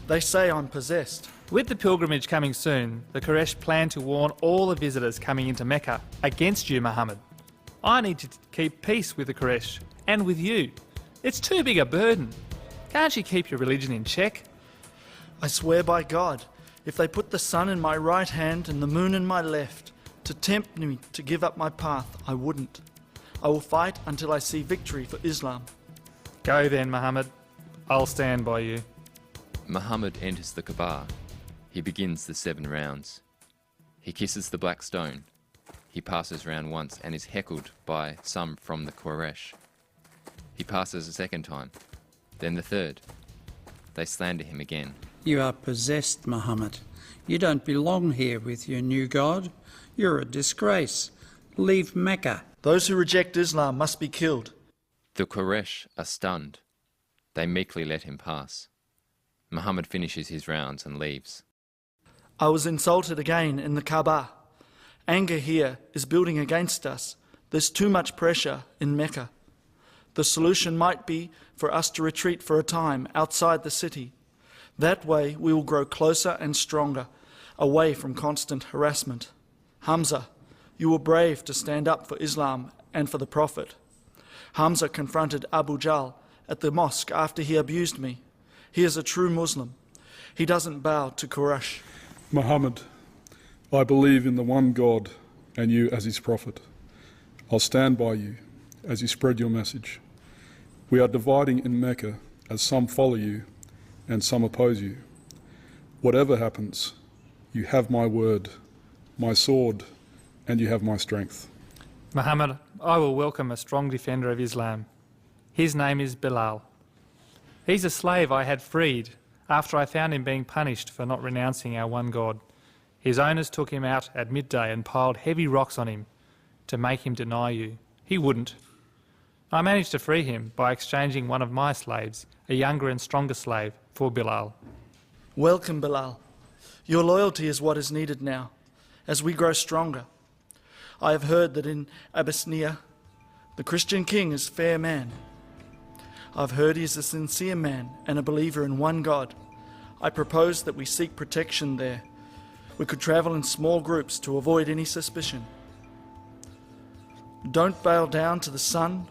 They say I'm possessed. With the pilgrimage coming soon, the Quraysh plan to warn all the visitors coming into Mecca against you, Muhammad. I need to keep peace with the Quraysh and with you. It's too big a burden. Can't you keep your religion in check? I swear by God, if they put the sun in my right hand and the moon in my left to tempt me to give up my path, I wouldn't. I will fight until I see victory for Islam. Go then, Muhammad. I'll stand by you. Muhammad enters the Kaaba. He begins the 7 rounds. He kisses the black stone. He passes round once and is heckled by some from the Quraysh. He passes a second time, then the third. They slander him again. You are possessed, Muhammad. You don't belong here with your new god. You're a disgrace. Leave Mecca. Those who reject Islam must be killed. The Quraysh are stunned. They meekly let him pass. Muhammad finishes his rounds and leaves. I was insulted again in the Kaaba. Anger here is building against us. There's too much pressure in Mecca. The solution might be for us to retreat for a time outside the city. That way we will grow closer and stronger, away from constant harassment. Hamza, you were brave to stand up for Islam and for the Prophet. Hamza confronted Abu Jahl at the mosque after he abused me. He is a true Muslim. He doesn't bow to Quraysh. Muhammad, I believe in the one God and you as his prophet. I'll stand by you as you spread your message. We are dividing in Mecca as some follow you and some oppose you. Whatever happens, you have my word, my sword, and you have my strength. Muhammad, I will welcome a strong defender of Islam. His name is Bilal. He's a slave I had freed after I found him being punished for not renouncing our one God. His owners took him out at midday and piled heavy rocks on him to make him deny you. He wouldn't. I managed to free him by exchanging one of my slaves, a younger and stronger slave, for Bilal. Welcome, Bilal. Your loyalty is what is needed now, as we grow stronger. I have heard that in Abyssinia, the Christian king is a fair man. I've heard he is a sincere man and a believer in one God. I propose that we seek protection there. We could travel in small groups to avoid any suspicion. Don't bow down to the sun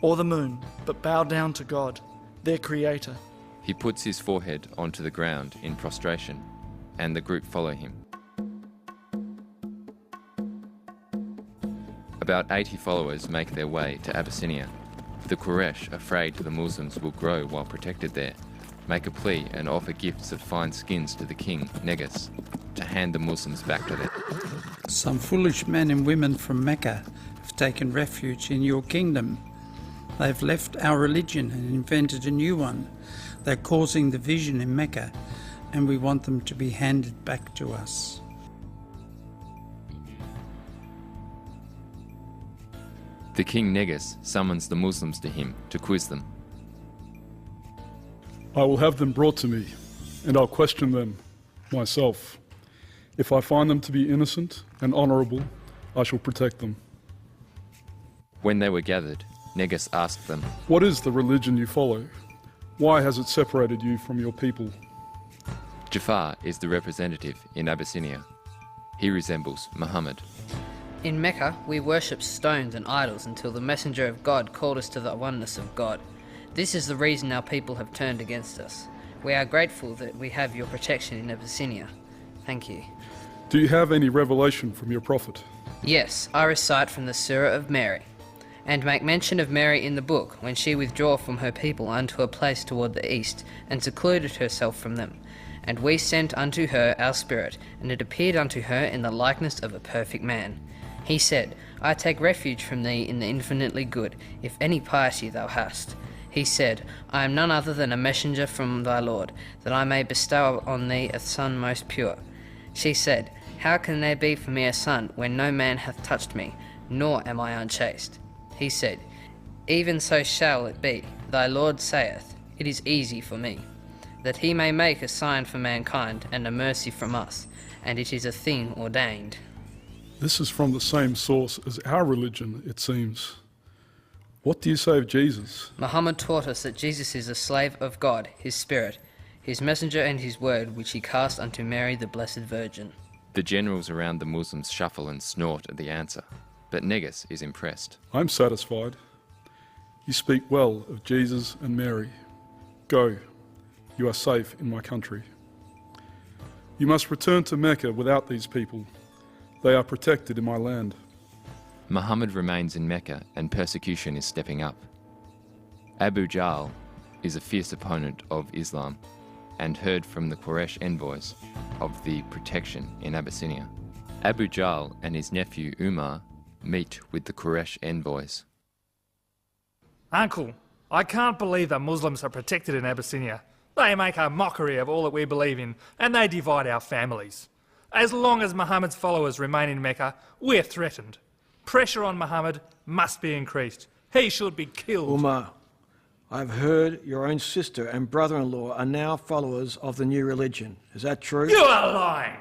or the moon, but bow down to God, their creator. He puts his forehead onto the ground in prostration, and the group follow him. About 80 followers make their way to Abyssinia. The Quraysh, afraid the Muslims will grow while protected there, make a plea and offer gifts of fine skins to the king, Negus, to hand the Muslims back to them. Some foolish men and women from Mecca have taken refuge in your kingdom. They've left our religion and invented a new one. They're causing division in Mecca, and we want them to be handed back to us. The king Negus summons the Muslims to him to quiz them. I will have them brought to me, and I'll question them myself. If I find them to be innocent and honourable, I shall protect them. When they were gathered, Negus asked them, What is the religion you follow? Why has it separated you from your people? Jafar is the representative in Abyssinia. He resembles Muhammad. In Mecca, we worship stones and idols until the messenger of God called us to the oneness of God. This is the reason our people have turned against us. We are grateful that we have your protection in Abyssinia. Thank you. Do you have any revelation from your prophet? Yes, I recite from the Sirat of Mary, and make mention of Mary in the book when she withdrew from her people unto a place toward the east, and secluded herself from them. And we sent unto her our spirit, and it appeared unto her in the likeness of a perfect man. He said, I take refuge from thee in the infinitely good, if any piety thou hast. He said, I am none other than a messenger from thy Lord, that I may bestow on thee a son most pure. She said, How can there be for me a son, when no man hath touched me, nor am I unchaste? He said, Even so shall it be. Thy Lord saith, It is easy for me, that he may make a sign for mankind, and a mercy from us, and it is a thing ordained. This is from the same source as our religion, it seems. What do you say of Jesus? Muhammad taught us that Jesus is a slave of God, his Spirit, his messenger and his word, which he cast unto Mary the Blessed Virgin. The generals around the Muslims shuffle and snort at the answer, but Negus is impressed. I'm satisfied. You speak well of Jesus and Mary. Go, you are safe in my country. You must return to Mecca without these people. They are protected in my land. Muhammad remains in Mecca and persecution is stepping up. Abu Jahl is a fierce opponent of Islam and heard from the Quraysh envoys of the protection in Abyssinia. Abu Jahl and his nephew Umar meet with the Quraysh envoys. Uncle, I can't believe that Muslims are protected in Abyssinia. They make a mockery of all that we believe in, and they divide our families. As long as Muhammad's followers remain in Mecca, we're threatened. Pressure on Muhammad must be increased. He should be killed. Umar, I've heard your own sister and brother-in-law are now followers of the new religion. Is that true? You are lying.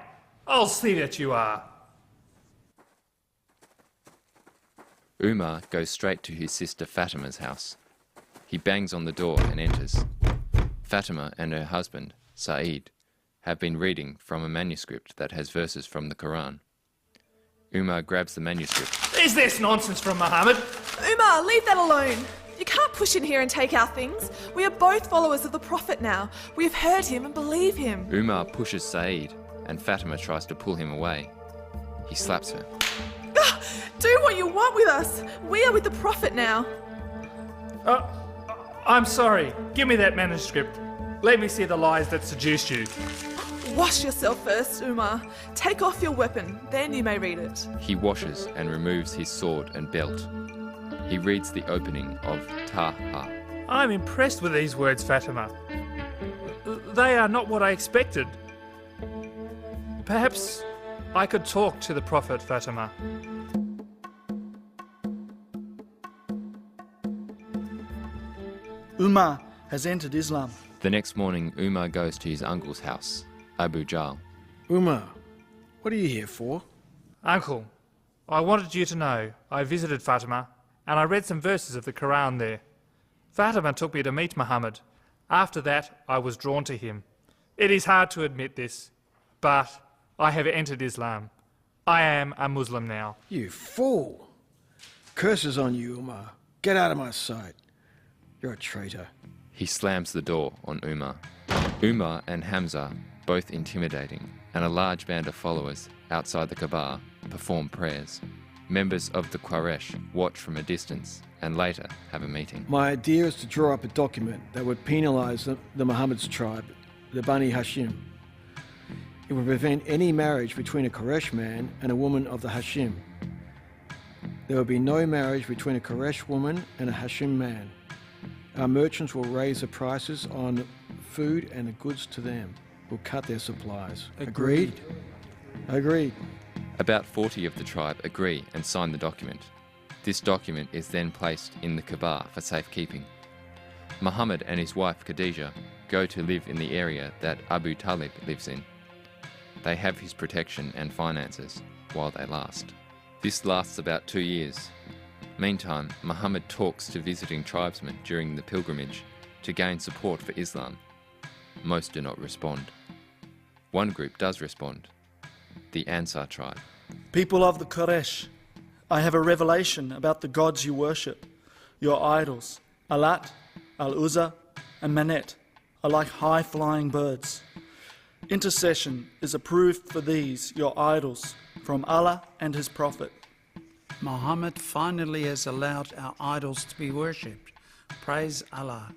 I'll see that you are. Umar goes straight to his sister Fatima's house. He bangs on the door and enters. Fatima and her husband, Saeed, have been reading from a manuscript that has verses from the Quran. Umar grabs the manuscript. Is this nonsense from Muhammad? Umar, leave that alone. You can't push in here and take our things. We are both followers of the Prophet now. We have heard him and believe him. Umar pushes Saeed, and Fatima tries to pull him away. He slaps her. Do what you want with us. We are with the Prophet now. I'm sorry. Give me that manuscript. Let me see the lies that seduced you. Wash yourself first, Umar. Take off your weapon, then you may read it. He washes and removes his sword and belt. He reads the opening of Taha. I'm impressed with these words, Fatima. They are not what I expected. Perhaps I could talk to the Prophet, Fatima. Umar has entered Islam. The next morning, Umar goes to his uncle's house, Abu Jahl. Umar, what are you here for? Uncle, I wanted you to know I visited Fatima and I read some verses of the Quran there. Fatima took me to meet Muhammad. After that, I was drawn to him. It is hard to admit this, but I have entered Islam. I am a Muslim now. You fool! Curses on you, Umar. Get out of my sight. You're a traitor. He slams the door on Umar. Umar and Hamza, both intimidating, and a large band of followers outside the Kaaba perform prayers. Members of the Quraysh watch from a distance and later have a meeting. My idea is to draw up a document that would penalise the Muhammad's tribe, the Bani Hashim. It would prevent any marriage between a Quraysh man and a woman of the Hashim. There would be no marriage between a Quraysh woman and a Hashim man. Our merchants will raise the prices on food and the goods to them. We'll cut their supplies. Agreed? Agreed. About 40 of the tribe agree and sign the document. This document is then placed in the Kaaba for safekeeping. Muhammad and his wife Khadija go to live in the area that Abu Talib lives in. They have his protection and finances while they last. This lasts about 2 years. Meantime, Muhammad talks to visiting tribesmen during the pilgrimage to gain support for Islam. Most do not respond. One group does respond, the Ansar tribe. People of the Quraysh, I have a revelation about the gods you worship. Your idols, Alat, Al-Uzza, and Manet, are like high-flying birds. Intercession is approved for these, your idols, from Allah and His Prophet. Muhammad finally has allowed our idols to be worshipped. Praise Allah.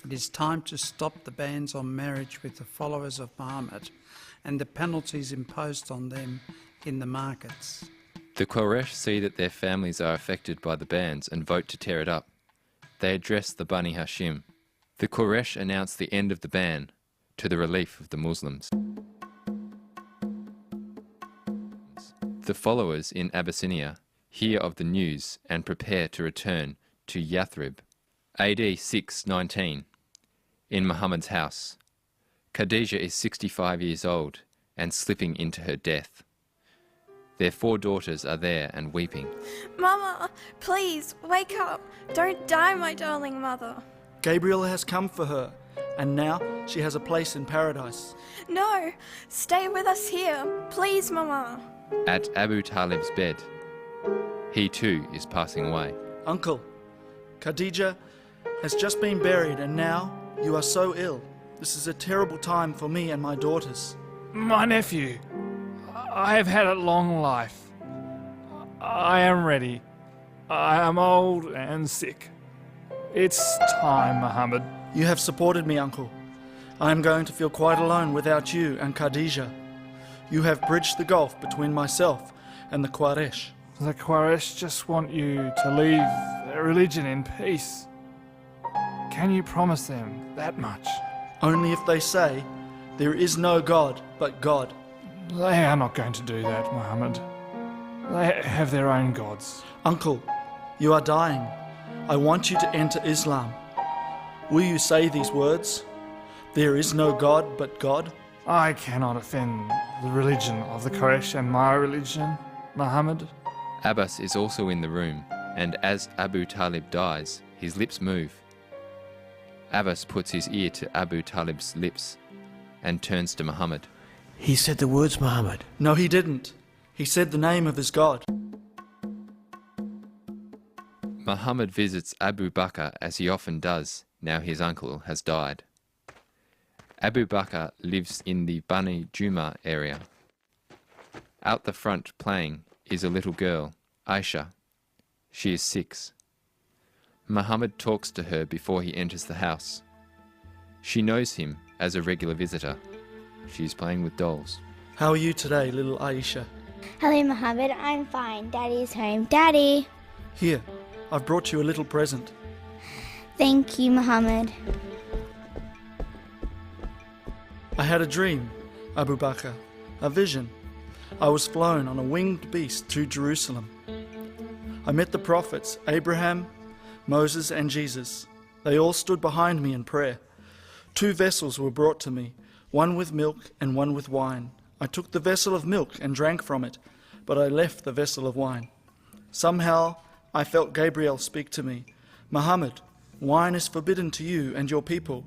It is time to stop the bans on marriage with the followers of Muhammad and the penalties imposed on them in the markets. The Quraysh see that their families are affected by the bans and vote to tear it up. They address the Bani Hashim. The Quraysh announce the end of the ban to the relief of the Muslims. The followers in Abyssinia hear of the news and prepare to return to Yathrib. AD 619. In Muhammad's house, Khadija is 65 years old and slipping into her death. Their 4 daughters are there and weeping. Mama, please, wake up. Don't die, my darling mother. Gabriel has come for her, and now she has a place in paradise. No, stay with us here. Please, Mama. At Abu Talib's bed, he too is passing away. Uncle, Khadija has just been buried and now you are so ill. This is a terrible time for me and my daughters. My nephew, I have had a long life. I am ready. I am old and sick. It's time, Muhammad. You have supported me, Uncle. I am going to feel quite alone without you and Khadija. You have bridged the gulf between myself and the Quraysh. The Quraysh just want you to leave their religion in peace. Can you promise them that much? Only if they say, there is no God but God. They are not going to do that, Muhammad. They have their own gods. Uncle, you are dying. I want you to enter Islam. Will you say these words? There is no God but God? I cannot offend the religion of the Quraysh and my religion, Muhammad. Abbas is also in the room. and as Abu Talib dies, his lips move. Abbas puts his ear to Abu Talib's lips and turns to Muhammad. He said the words, Muhammad. No, he didn't. He said the name of his God. Muhammad visits Abu Bakr as he often does now his uncle has died. Abu Bakr lives in the Bani Juma area. Out the front playing is a little girl, Aisha. She is 6. Muhammad talks to her before he enters the house. She knows him as a regular visitor. She is playing with dolls. How are you today, little Aisha? Hello, Muhammad. I'm fine. Daddy's home. Daddy! Here, I've brought you a little present. Thank you, Muhammad. I had a dream, Abu Bakr, a vision. I was flown on a winged beast to Jerusalem. I met the prophets, Abraham, Moses and Jesus. They all stood behind me in prayer. 2 vessels were brought to me, one with milk and one with wine. I took the vessel of milk and drank from it, but I left the vessel of wine. Somehow I felt Gabriel speak to me, Muhammad, wine is forbidden to you and your people.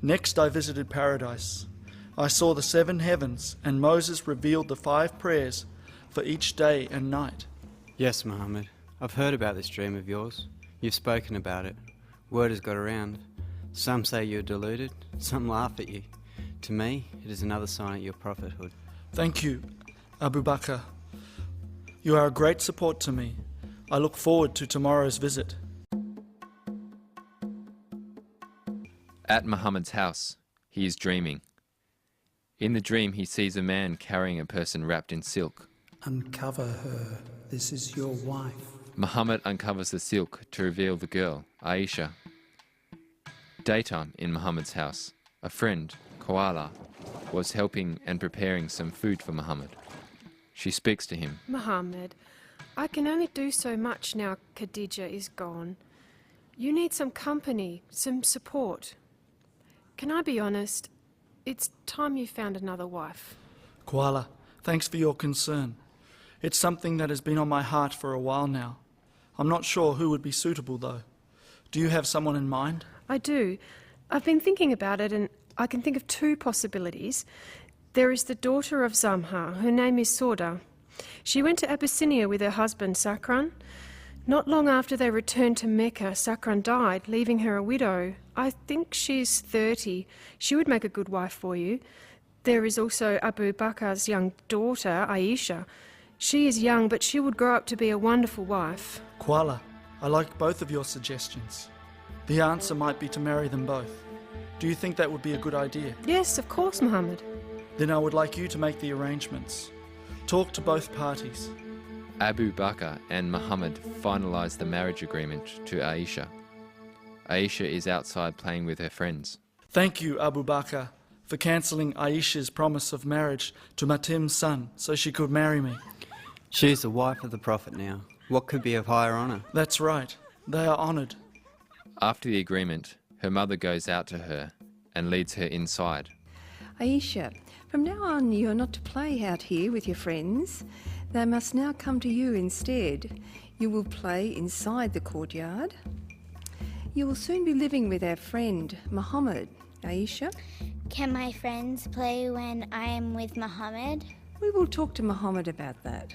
Next I visited paradise. I saw the 7 heavens, and Moses revealed the 5 prayers for each day and night. Yes, Muhammad. I've heard about this dream of yours. You've spoken about it. Word has got around. Some say you're deluded, some laugh at you. To me, it is another sign of your prophethood. Thank you, Abu Bakr. You are a great support to me. I look forward to tomorrow's visit. At Muhammad's house, he is dreaming. In the dream, he sees a man carrying a person wrapped in silk. Uncover her. This is your wife. Muhammad uncovers the silk to reveal the girl, Aisha. Daytime in Muhammad's house, a friend, Koala, was helping and preparing some food for Muhammad. She speaks to him. Muhammad, I can only do so much now Khadija is gone. You need some company, some support. Can I be honest? It's time you found another wife. Koala, thanks for your concern. It's something that has been on my heart for a while now. I'm not sure who would be suitable, though. Do you have someone in mind? I do. I've been thinking about it, and I can think of 2 possibilities. There is the daughter of Zamha. Her name is Sorda. She went to Abyssinia with her husband, Sakran. Not long after they returned to Mecca, Sakran died, leaving her a widow. I think she's 30. She would make a good wife for you. There is also Abu Bakr's young daughter, Aisha. She is young, but she would grow up to be a wonderful wife. Koala, I like both of your suggestions. The answer might be to marry them both. Do you think that would be a good idea? Yes, of course, Muhammad. Then I would like you to make the arrangements. Talk to both parties. Abu Bakr and Muhammad finalise the marriage agreement to Aisha. Aisha is outside playing with her friends. Thank you, Abu Bakr, for cancelling Aisha's promise of marriage to Matim's son so she could marry me. She is the wife of the Prophet now. What could be of higher honour? That's right. They are honoured. After the agreement, her mother goes out to her and leads her inside. Aisha, from now on you're not to play out here with your friends. They must now come to you instead. You will play inside the courtyard. You will soon be living with our friend, Muhammad. Aisha? Can my friends play when I am with Muhammad? We will talk to Muhammad about that.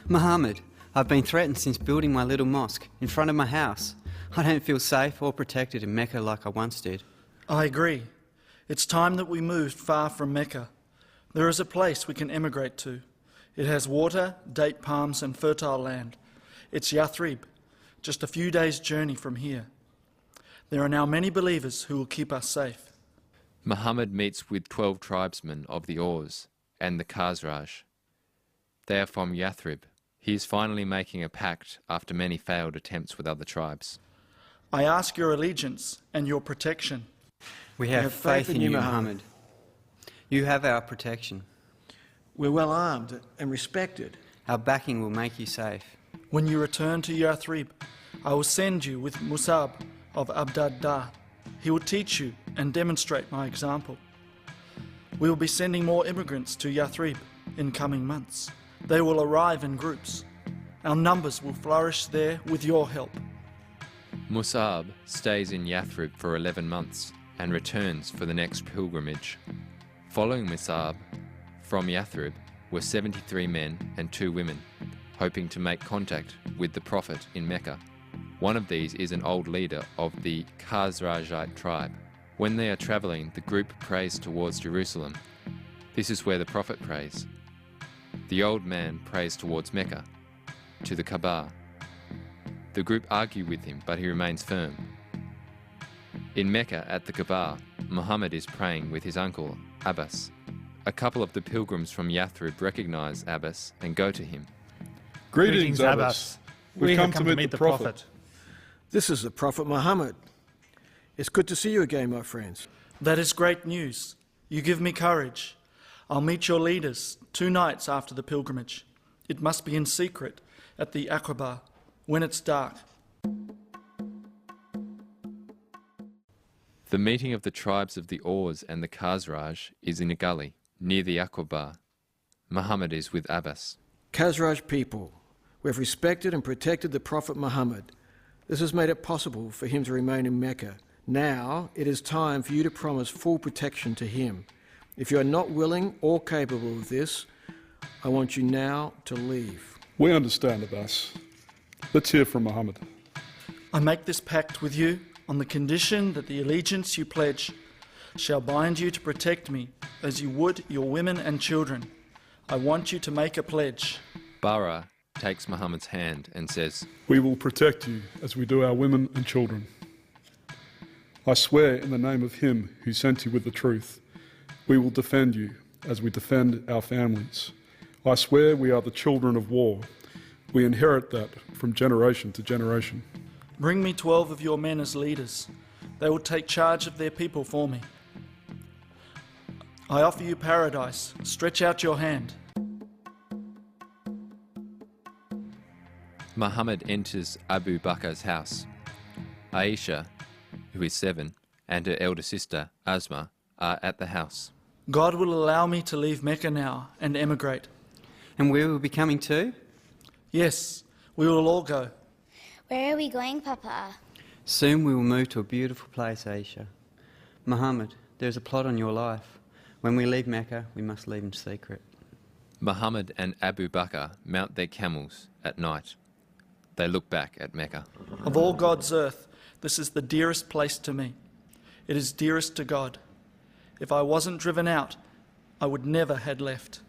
Muhammad, I've been threatened since building my little mosque in front of my house. I don't feel safe or protected in Mecca like I once did. I agree. It's time that we moved far from Mecca. There is a place we can emigrate to. It has water, date palms and fertile land. It's Yathrib, just a few days' journey from here. There are now many believers who will keep us safe. Muhammad meets with 12 tribesmen of the Aws and the Khazraj. They are from Yathrib. He is finally making a pact after many failed attempts with other tribes. I ask your allegiance and your protection. We have faith in you, Muhammad. You have our protection. We're well armed and respected. Our backing will make you safe. When you return to Yathrib, I will send you with Musab of Abdaddah. He will teach you and demonstrate my example. We will be sending more immigrants to Yathrib in coming months. They will arrive in groups. Our numbers will flourish there with your help. Mus'ab stays in Yathrib for 11 months and returns for the next pilgrimage. Following Mus'ab from Yathrib were 73 men and 2 women, hoping to make contact with the Prophet in Mecca. One of these is an old leader of the Khazrajite tribe. When they are travelling, the group prays towards Jerusalem. This is where the Prophet prays. The old man prays towards Mecca, to the Kaaba. The group argue with him, but he remains firm. In Mecca, at the Kaaba, Muhammad is praying with his uncle, Abbas. A couple of the pilgrims from Yathrib recognise Abbas and go to him. Greetings, Abbas. We've come to meet the Prophet. This is the Prophet Muhammad. It's good to see you again, my friends. That is great news. You give me courage. I'll meet your leaders 2 nights after the pilgrimage. It must be in secret, at the Aqaba, when it's dark. The meeting of the tribes of the Aus and the Khazraj is in a gully, near the Aqaba. Muhammad is with Abbas. Khazraj people, we have respected and protected the Prophet Muhammad. This has made it possible for him to remain in Mecca. Now it is time for you to promise full protection to him. If you are not willing or capable of this, I want you now to leave. We understand, Abbas. Let's hear from Muhammad. I make this pact with you on the condition that the allegiance you pledge shall bind you to protect me as you would your women and children. I want you to make a pledge. Bara takes Muhammad's hand and says, We will protect you as we do our women and children. I swear in the name of him who sent you with the truth, we will defend you as we defend our families. I swear we are the children of war. We inherit that from generation to generation. Bring me 12 of your men as leaders. They will take charge of their people for me. I offer you paradise. Stretch out your hand. Muhammad enters Abu Bakr's house. Aisha, who is 7, and her elder sister, Asma, are at the house. God will allow me to leave Mecca now and emigrate. And we will be coming too? Yes, we will all go. Where are we going, Papa? Soon we will move to a beautiful place, Aisha. Muhammad, there is a plot on your life. When we leave Mecca, we must leave in secret. Muhammad and Abu Bakr mount their camels at night. They look back at Mecca. Of all God's earth, this is the dearest place to me. It is dearest to God. If I wasn't driven out, I would never had left.